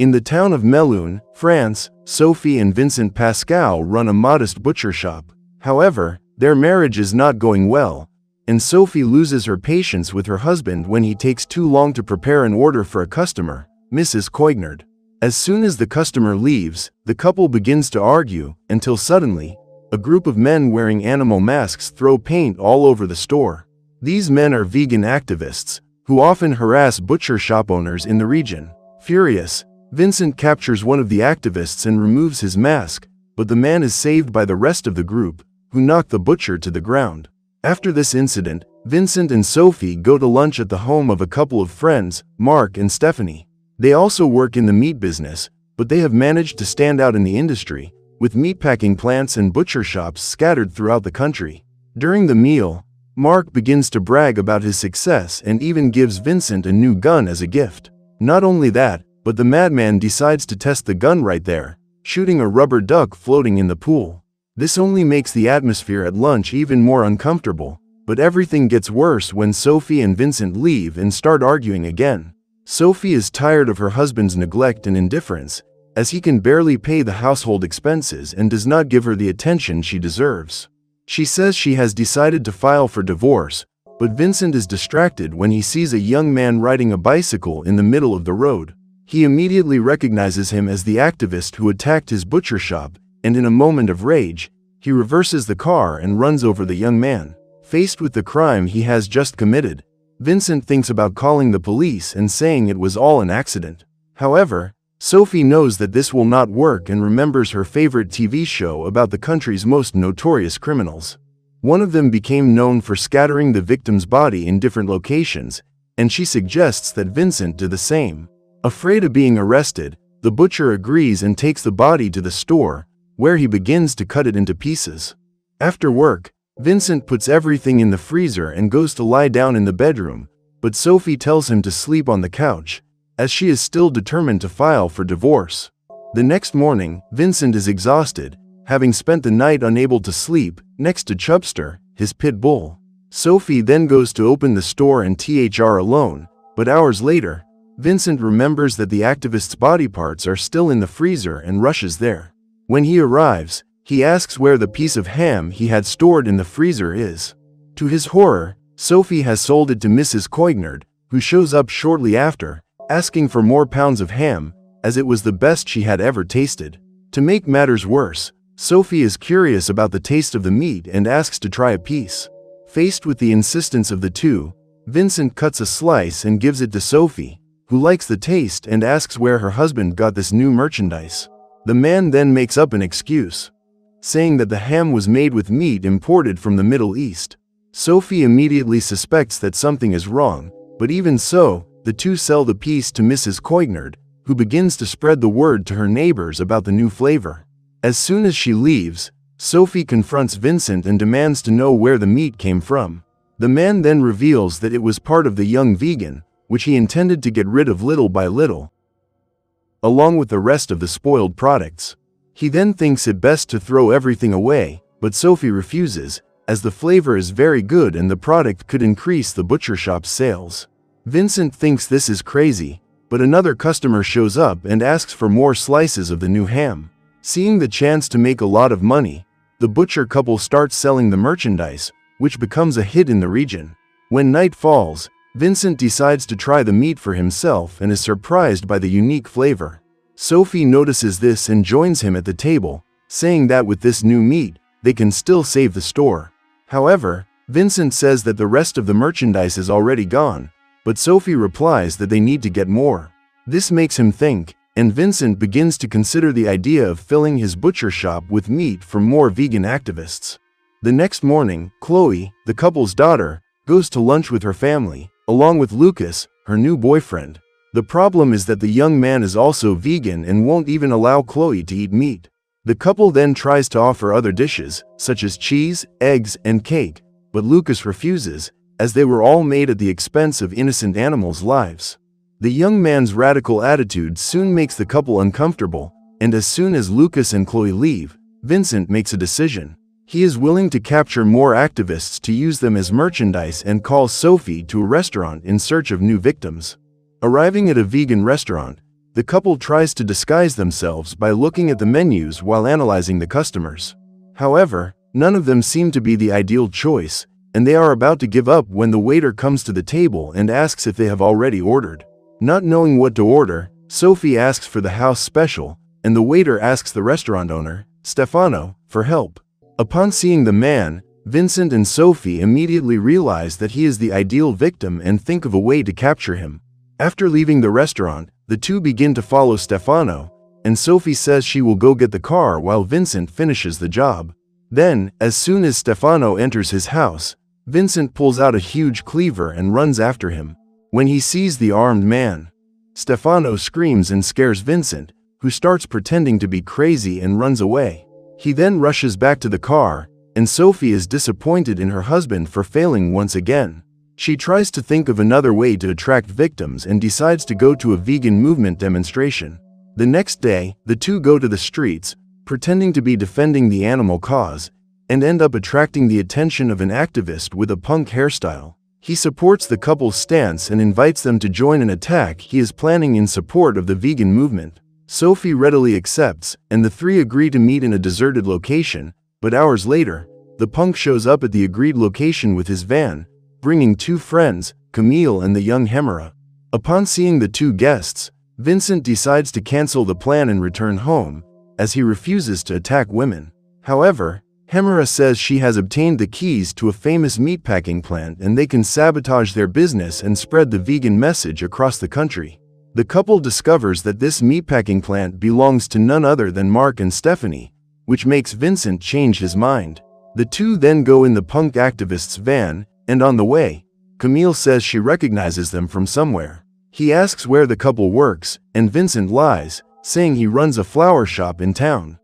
In the town of Melun, France, Sophie and Vincent Pascal run a modest butcher shop. However, their marriage is not going well, and Sophie loses her patience with her husband when he takes too long to prepare an order for a customer, Mrs. Coignard. As soon as the customer leaves, the couple begins to argue, until suddenly, a group of men wearing animal masks throw paint all over the store. These men are vegan activists, who often harass butcher shop owners in the region. Furious, Vincent captures one of the activists and removes his mask, but the man is saved by the rest of the group, who knock the butcher to the ground. After this incident, Vincent and Sophie go to lunch at the home of a couple of friends, Mark and Stephanie. They also work in the meat business, but they have managed to stand out in the industry, with meatpacking plants and butcher shops scattered throughout the country. During the meal, Mark begins to brag about his success and even gives Vincent a new gun as a gift. Not only that, but the madman decides to test the gun right there, shooting a rubber duck floating in the pool. This only makes the atmosphere at lunch even more uncomfortable, but everything gets worse when Sophie and Vincent leave and start arguing again. Sophie is tired of her husband's neglect and indifference, as he can barely pay the household expenses and does not give her the attention she deserves. She says she has decided to file for divorce, but Vincent is distracted when he sees a young man riding a bicycle in the middle of the road. He immediately recognizes him as the activist who attacked his butcher shop, and in a moment of rage, he reverses the car and runs over the young man. Faced with the crime he has just committed, Vincent thinks about calling the police and saying it was all an accident. However, Sophie knows that this will not work and remembers her favorite TV show about the country's most notorious criminals. One of them became known for scattering the victim's body in different locations, and she suggests that Vincent do the same. Afraid of being arrested, the butcher agrees and takes the body to the store, where he begins to cut it into pieces. After work, Vincent puts everything in the freezer and goes to lie down in the bedroom, but Sophie tells him to sleep on the couch, as she is still determined to file for divorce. The next morning, Vincent is exhausted, having spent the night unable to sleep, next to Chubster, his pit bull. Sophie then goes to open the store and THR alone, but hours later, Vincent remembers that the activist's body parts are still in the freezer and rushes there. When he arrives, he asks where the piece of ham he had stored in the freezer is. To his horror, Sophie has sold it to Mrs. Coignard, who shows up shortly after, asking for more pounds of ham, as it was the best she had ever tasted. To make matters worse, Sophie is curious about the taste of the meat and asks to try a piece. Faced with the insistence of the two, Vincent cuts a slice and gives it to Sophie, who likes the taste and asks where her husband got this new merchandise. The man then makes up an excuse, saying that the ham was made with meat imported from the Middle East. Sophie immediately suspects that something is wrong, but even so, the two sell the piece to Mrs. Coignard, who begins to spread the word to her neighbors about the new flavor. As soon as she leaves, Sophie confronts Vincent and demands to know where the meat came from. The man then reveals that it was part of the young vegan, which he intended to get rid of little by little, along with the rest of the spoiled products. He then thinks it best to throw everything away, but Sophie refuses, as the flavor is very good and the product could increase the butcher shop's sales. Vincent thinks this is crazy, but another customer shows up and asks for more slices of the new ham. Seeing the chance to make a lot of money, the butcher couple starts selling the merchandise, which becomes a hit in the region. When night falls, Vincent decides to try the meat for himself and is surprised by the unique flavor. Sophie notices this and joins him at the table, saying that with this new meat, they can still save the store. However, Vincent says that the rest of the merchandise is already gone, but Sophie replies that they need to get more. This makes him think, and Vincent begins to consider the idea of filling his butcher shop with meat from more vegan activists. The next morning, Chloe, the couple's daughter, goes to lunch with her family, along with Lucas, her new boyfriend. The problem is that the young man is also vegan and won't even allow Chloe to eat meat. The couple then tries to offer other dishes, such as cheese, eggs, and cake, but Lucas refuses, as they were all made at the expense of innocent animals' lives. The young man's radical attitude soon makes the couple uncomfortable, and as soon as Lucas and Chloe leave, Vincent makes a decision. He is willing to capture more activists to use them as merchandise and calls Sophie to a restaurant in search of new victims. Arriving at a vegan restaurant, The couple tries to disguise themselves by looking at the menus while analyzing the customers. However, none of them seem to be the ideal choice, and they are about to give up when the waiter comes to the table and asks if they have already ordered. Not knowing what to order, Sophie asks for the house special, and the waiter asks the restaurant owner, Stefano, for help. Upon seeing the man, Vincent and Sophie immediately realize that he is the ideal victim and think of a way to capture him. After leaving the restaurant, the two begin to follow Stefano, and Sophie says she will go get the car while Vincent finishes the job. Then, as soon as Stefano enters his house, Vincent pulls out a huge cleaver and runs after him. When he sees the armed man, Stefano screams and scares Vincent, who starts pretending to be crazy and runs away. He then rushes back to the car, and Sophie is disappointed in her husband for failing once again. She tries to think of another way to attract victims and decides to go to a vegan movement demonstration. The next day, the two go to the streets, pretending to be defending the animal cause, and end up attracting the attention of an activist with a punk hairstyle. He supports the couple's stance and invites them to join an attack he is planning in support of the vegan movement. Sophie readily accepts, and the three agree to meet in a deserted location, but hours later, the punk shows up at the agreed location with his van, bringing two friends, Camille and the young Hemera. Upon seeing the two guests, Vincent decides to cancel the plan and return home, as he refuses to attack women. However, Hemera says she has obtained the keys to a famous meatpacking plant and they can sabotage their business and spread the vegan message across the country. The couple discovers that this meatpacking plant belongs to none other than Mark and Stephanie, which makes Vincent change his mind. The two then go in the punk activist's van, and on the way, Camille says she recognizes them from somewhere. He asks where the couple works, and Vincent lies, saying he runs a flower shop in town.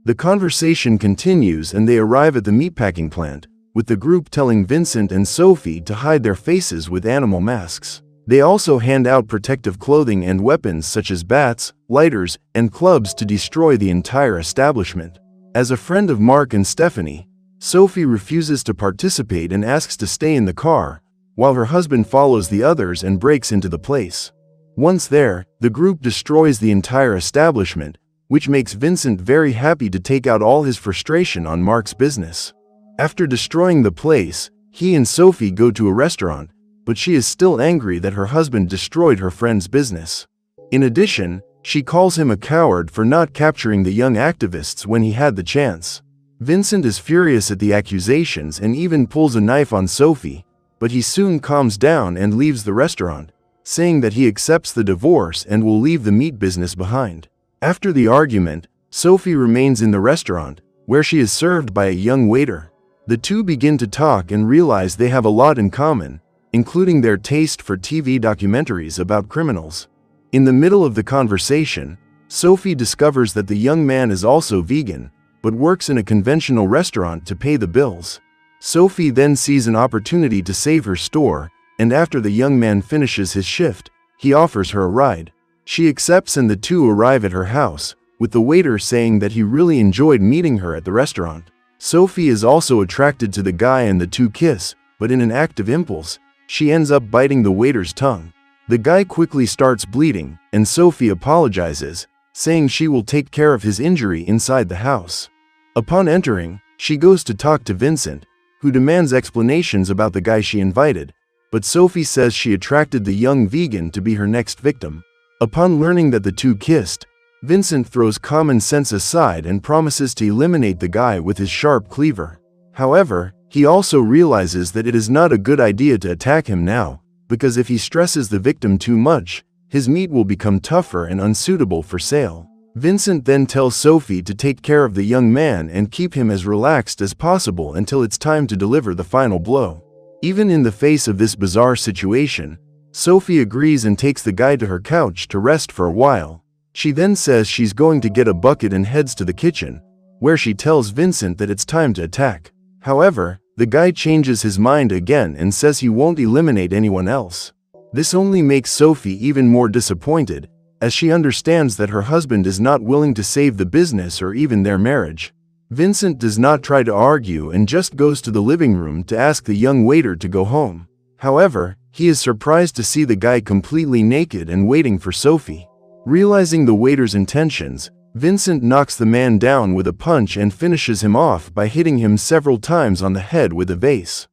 The conversation continues and they arrive at the meatpacking plant, with the group telling Vincent and Sophie to hide their faces with animal masks. They also hand out protective clothing and weapons such as bats, lighters, and clubs to destroy the entire establishment. As a friend of Mark and Stephanie, Sophie refuses to participate and asks to stay in the car, while her husband follows the others and breaks into the place. Once there, the group destroys the entire establishment, which makes Vincent very happy to take out all his frustration on Mark's business. After destroying the place, he and Sophie go to a restaurant, but she is still angry that her husband destroyed her friend's business. In addition, she calls him a coward for not capturing the young activists when he had the chance. Vincent is furious at the accusations and even pulls a knife on Sophie, but he soon calms down and leaves the restaurant, saying that he accepts the divorce and will leave the meat business behind. After the argument, Sophie remains in the restaurant, where she is served by a young waiter. The two begin to talk and realize they have a lot in common, including their taste for TV documentaries about criminals. In the middle of the conversation, Sophie discovers that the young man is also vegan, but works in a conventional restaurant to pay the bills. Sophie then sees an opportunity to save her store, and after the young man finishes his shift, he offers her a ride. She accepts and the two arrive at her house, with the waiter saying that he really enjoyed meeting her at the restaurant. Sophie is also attracted to the guy and the two kiss, but in an act of impulse, she ends up biting the waiter's tongue. The guy quickly starts bleeding, and Sophie apologizes, saying she will take care of his injury inside the house. Upon entering, she goes to talk to Vincent, who demands explanations about the guy she invited, but Sophie says she attracted the young vegan to be her next victim. Upon learning that the two kissed, Vincent throws common sense aside and promises to eliminate the guy with his sharp cleaver. However, he also realizes that it is not a good idea to attack him now, because if he stresses the victim too much, his meat will become tougher and unsuitable for sale. Vincent then tells Sophie to take care of the young man and keep him as relaxed as possible until it's time to deliver the final blow. Even in the face of this bizarre situation, Sophie agrees and takes the guy to her couch to rest for a while. She then says she's going to get a bucket and heads to the kitchen, where she tells Vincent that it's time to attack. However, the guy changes his mind again and says he won't eliminate anyone else. This only makes Sophie even more disappointed, as she understands that her husband is not willing to save the business or even their marriage. Vincent does not try to argue and just goes to the living room to ask the young waiter to go home. However, he is surprised to see the guy completely naked and waiting for Sophie. Realizing the waiter's intentions, Vincent knocks the man down with a punch and finishes him off by hitting him several times on the head with a vase.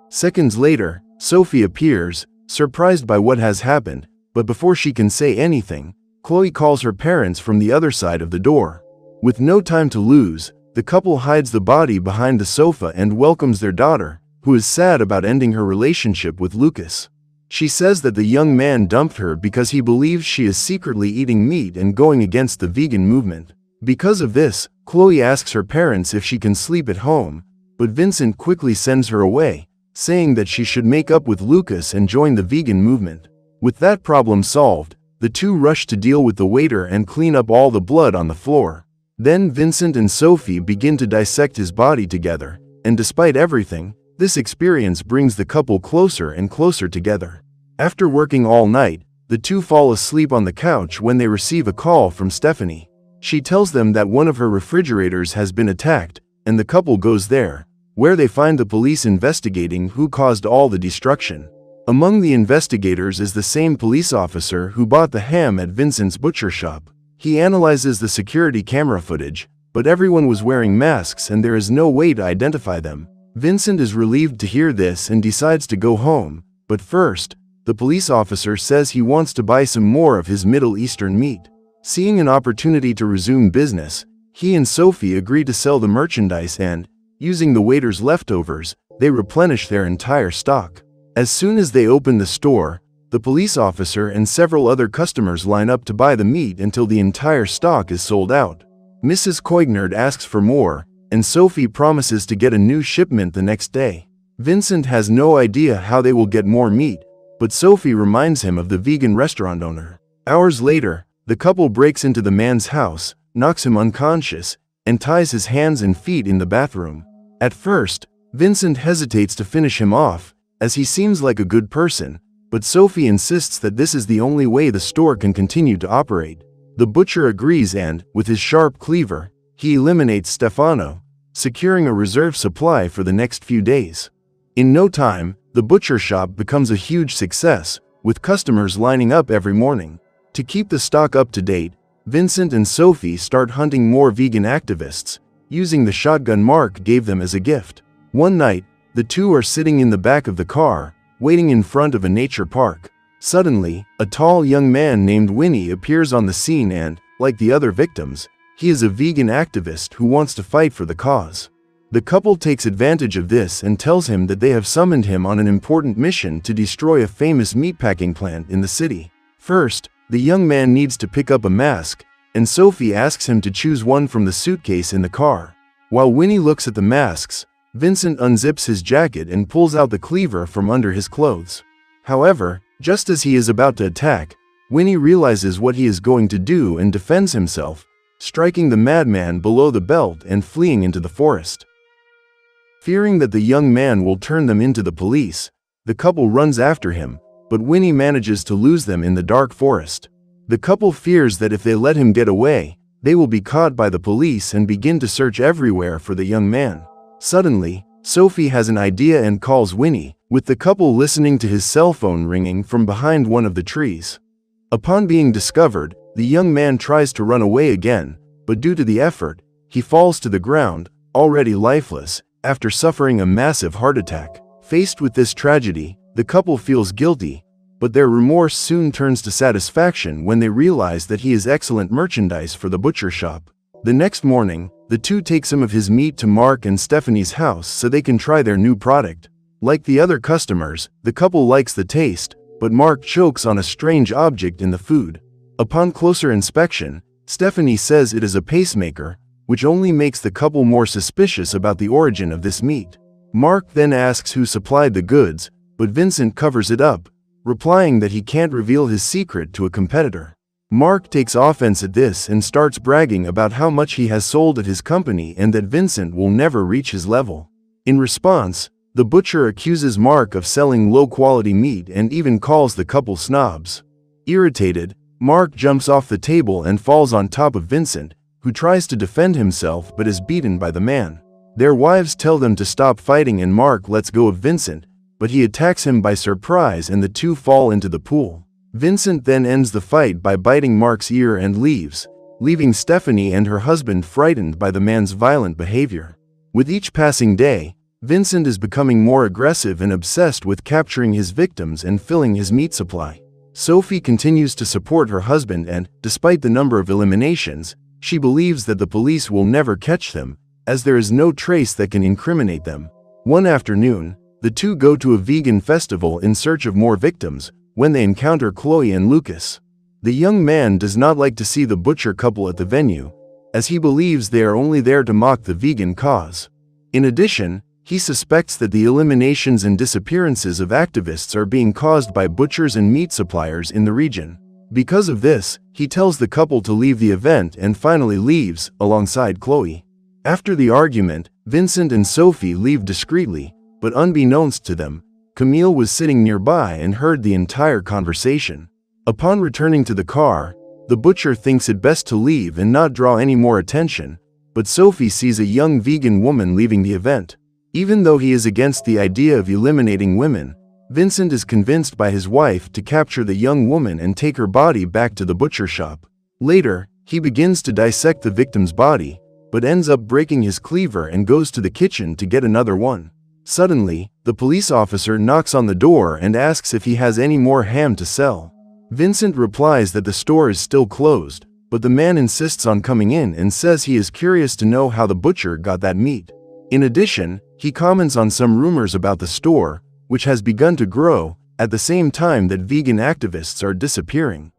Seconds later, Sophie appears, surprised by what has happened, but before she can say anything, Chloe calls her parents from the other side of the door. With no time to lose, the couple hides the body behind the sofa and welcomes their daughter, who is sad about ending her relationship with Lucas. She says that the young man dumped her because he believes she is secretly eating meat and going against the vegan movement. Because of this, Chloe asks her parents if she can sleep at home, but Vincent quickly sends her away, saying that she should make up with Lucas and join the vegan movement. With that problem solved, the two rush to deal with the waiter and clean up all the blood on the floor. Then Vincent and Sophie begin to dissect his body together, and despite everything, this experience brings the couple closer and closer together. After working all night, the two fall asleep on the couch when they receive a call from Stephanie. She tells them that one of her refrigerators has been attacked, and the couple goes there, where they find the police investigating who caused all the destruction. Among the investigators is the same police officer who bought the ham at Vincent's butcher shop. He analyzes the security camera footage, but everyone was wearing masks and there is no way to identify them. Vincent is relieved to hear this and decides to go home, but first, the police officer says he wants to buy some more of his Middle Eastern meat. Seeing an opportunity to resume business, he and Sophie agree to sell the merchandise and, using the waiter's leftovers, they replenish their entire stock. As soon as they open the store, the police officer and several other customers line up to buy the meat until the entire stock is sold out. Mrs. Koignard asks for more, and Sophie promises to get a new shipment the next day. Vincent has no idea how they will get more meat, but Sophie reminds him of the vegan restaurant owner. Hours later, the couple breaks into the man's house, knocks him unconscious, and ties his hands and feet in the bathroom. At first, Vincent hesitates to finish him off, as he seems like a good person, but Sophie insists that this is the only way the store can continue to operate. The butcher agrees and, with his sharp cleaver, he eliminates Stefano, securing a reserve supply for the next few days. In no time, the butcher shop becomes a huge success, with customers lining up every morning. To keep the stock up to date, Vincent and Sophie start hunting more vegan activists, using the shotgun Mark gave them as a gift. One night, the two are sitting in the back of the car, waiting in front of a nature park. Suddenly, a tall young man named Winnie appears on the scene and, like the other victims, he is a vegan activist who wants to fight for the cause. The couple takes advantage of this and tells him that they have summoned him on an important mission to destroy a famous meatpacking plant in the city. First, the young man needs to pick up a mask, and Sophie asks him to choose one from the suitcase in the car. While Winnie looks at the masks, Vincent unzips his jacket and pulls out the cleaver from under his clothes. However, just as he is about to attack, Winnie realizes what he is going to do and defends himself, striking the madman below the belt and fleeing into the forest. Fearing that the young man will turn them into the police, the couple runs after him, but Winnie manages to lose them in the dark forest. The couple fears that if they let him get away, they will be caught by the police and begin to search everywhere for the young man. Suddenly, Sophie has an idea and calls Winnie, with the couple listening to his cell phone ringing from behind one of the trees. Upon being discovered, the young man tries to run away again, but due to the effort, he falls to the ground, already lifeless, after suffering a massive heart attack. Faced with this tragedy, the couple feels guilty, but their remorse soon turns to satisfaction when they realize that he is excellent merchandise for the butcher shop. The next morning, the two take some of his meat to Mark and Stephanie's house so they can try their new product. Like the other customers, the couple likes the taste, but Mark chokes on a strange object in the food. Upon closer inspection, Stephanie says it is a pacemaker, which only makes the couple more suspicious about the origin of this meat. Mark then asks who supplied the goods, but Vincent covers it up, replying that he can't reveal his secret to a competitor. Mark takes offense at this and starts bragging about how much he has sold at his company and that Vincent will never reach his level. In response, the butcher accuses Mark of selling low-quality meat and even calls the couple snobs. Irritated, Mark jumps off the table and falls on top of Vincent, who tries to defend himself but is beaten by the man. Their wives tell them to stop fighting and Mark lets go of Vincent, but he attacks him by surprise and the two fall into the pool. Vincent then ends the fight by biting Mark's ear and leaves, leaving Stephanie and her husband frightened by the man's violent behavior. With each passing day, Vincent is becoming more aggressive and obsessed with capturing his victims and filling his meat supply. Sophie continues to support her husband and, despite the number of eliminations, she believes that the police will never catch them, as there is no trace that can incriminate them. One afternoon, the two go to a vegan festival in search of more victims, when they encounter Chloe and Lucas. The young man does not like to see the butcher couple at the venue, as he believes they are only there to mock the vegan cause. In addition, he suspects that the eliminations and disappearances of activists are being caused by butchers and meat suppliers in the region. Because of this, he tells the couple to leave the event and finally leaves, alongside Chloe. After the argument, Vincent and Sophie leave discreetly, but unbeknownst to them, Camille was sitting nearby and heard the entire conversation. Upon returning to the car, the butcher thinks it best to leave and not draw any more attention, but Sophie sees a young vegan woman leaving the event. Even though he is against the idea of eliminating women, Vincent is convinced by his wife to capture the young woman and take her body back to the butcher shop. Later, he begins to dissect the victim's body, but ends up breaking his cleaver and goes to the kitchen to get another one. Suddenly, the police officer knocks on the door and asks if he has any more ham to sell. Vincent replies that the store is still closed, but the man insists on coming in and says he is curious to know how the butcher got that meat. In addition, he comments on some rumors about the store, which has begun to grow, at the same time that vegan activists are disappearing.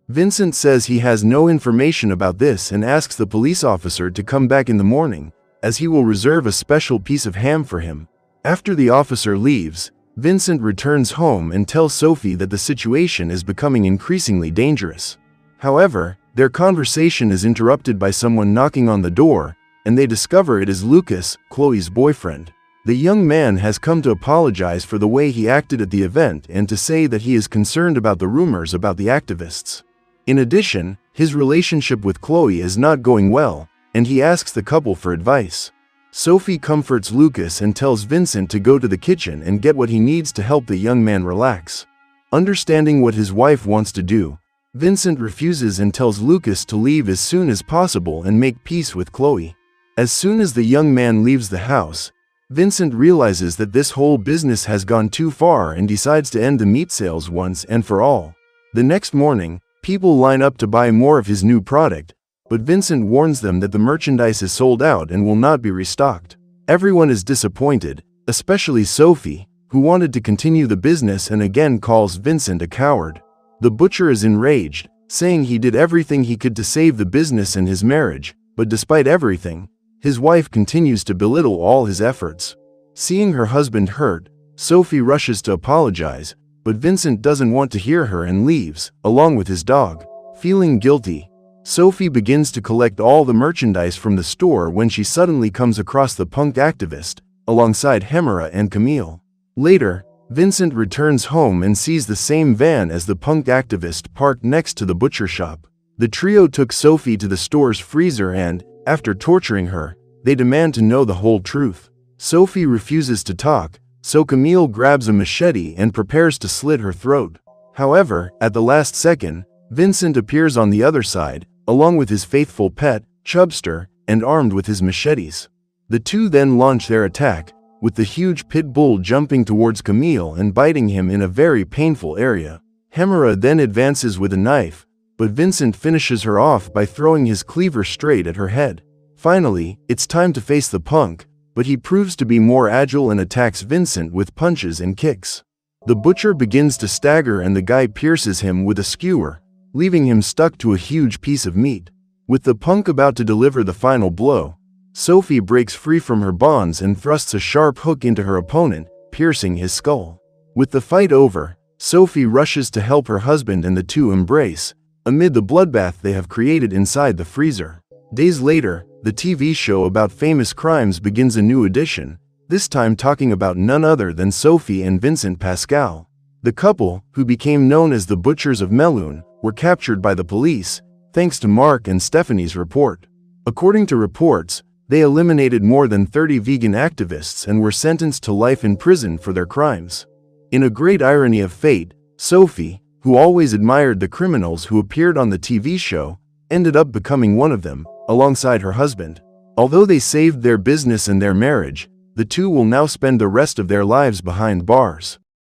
Vincent says he has no information about this and asks the police officer to come back in the morning, as he will reserve a special piece of ham for him. After the officer leaves, Vincent returns home and tells Sophie that the situation is becoming increasingly dangerous. However, their conversation is interrupted by someone knocking on the door, and they discover it is Lucas, Chloe's boyfriend. The young man has come to apologize for the way he acted at the event and to say that he is concerned about the rumors about the activists. In addition, his relationship with Chloe is not going well, and he asks the couple for advice. Sophie comforts Lucas and tells Vincent to go to the kitchen and get what he needs to help the young man relax. Understanding what his wife wants to do, Vincent refuses and tells Lucas to leave as soon as possible and make peace with Chloe. As soon as the young man leaves the house, Vincent realizes that this whole business has gone too far and decides to end the meat sales once and for all. The next morning, people line up to buy more of his new product, but Vincent warns them that the merchandise is sold out and will not be restocked. Everyone is disappointed, especially Sophie, who wanted to continue the business and again calls Vincent a coward. The butcher is enraged, saying he did everything he could to save the business and his marriage, but despite everything, his wife continues to belittle all his efforts. Seeing her husband hurt, Sophie rushes to apologize, but Vincent doesn't want to hear her and leaves, along with his dog. Feeling guilty, Sophie begins to collect all the merchandise from the store when she suddenly comes across the punk activist, alongside Hemera and Camille. Later, Vincent returns home and sees the same van as the punk activist parked next to the butcher shop. The trio took Sophie to the store's freezer and, after torturing her, they demand to know the whole truth. Sophie refuses to talk, so Camille grabs a machete and prepares to slit her throat. However, at the last second, Vincent appears on the other side, along with his faithful pet, Chubster, and armed with his machetes. The two then launch their attack, with the huge pit bull jumping towards Camille and biting him in a very painful area. Hemera then advances with a knife, but Vincent finishes her off by throwing his cleaver straight at her head. Finally, it's time to face the punk, but he proves to be more agile and attacks Vincent with punches and kicks. The butcher begins to stagger and the guy pierces him with a skewer, leaving him stuck to a huge piece of meat. With the punk about to deliver the final blow, Sophie breaks free from her bonds and thrusts a sharp hook into her opponent, piercing his skull. With the fight over, Sophie rushes to help her husband and the two embrace, amid the bloodbath they have created inside the freezer. Days later, the TV show about famous crimes begins a new edition, this time talking about none other than Sophie and Vincent Pascal. The couple, who became known as the Butchers of Melun, were captured by the police, thanks to Mark and Stephanie's report. According to reports, they eliminated more than 30 vegan activists and were sentenced to life in prison for their crimes. In a great irony of fate, Sophie, who always admired the criminals who appeared on the TV show, ended up becoming one of them, alongside her husband. Although they saved their business and their marriage, the two will now spend the rest of their lives behind bars.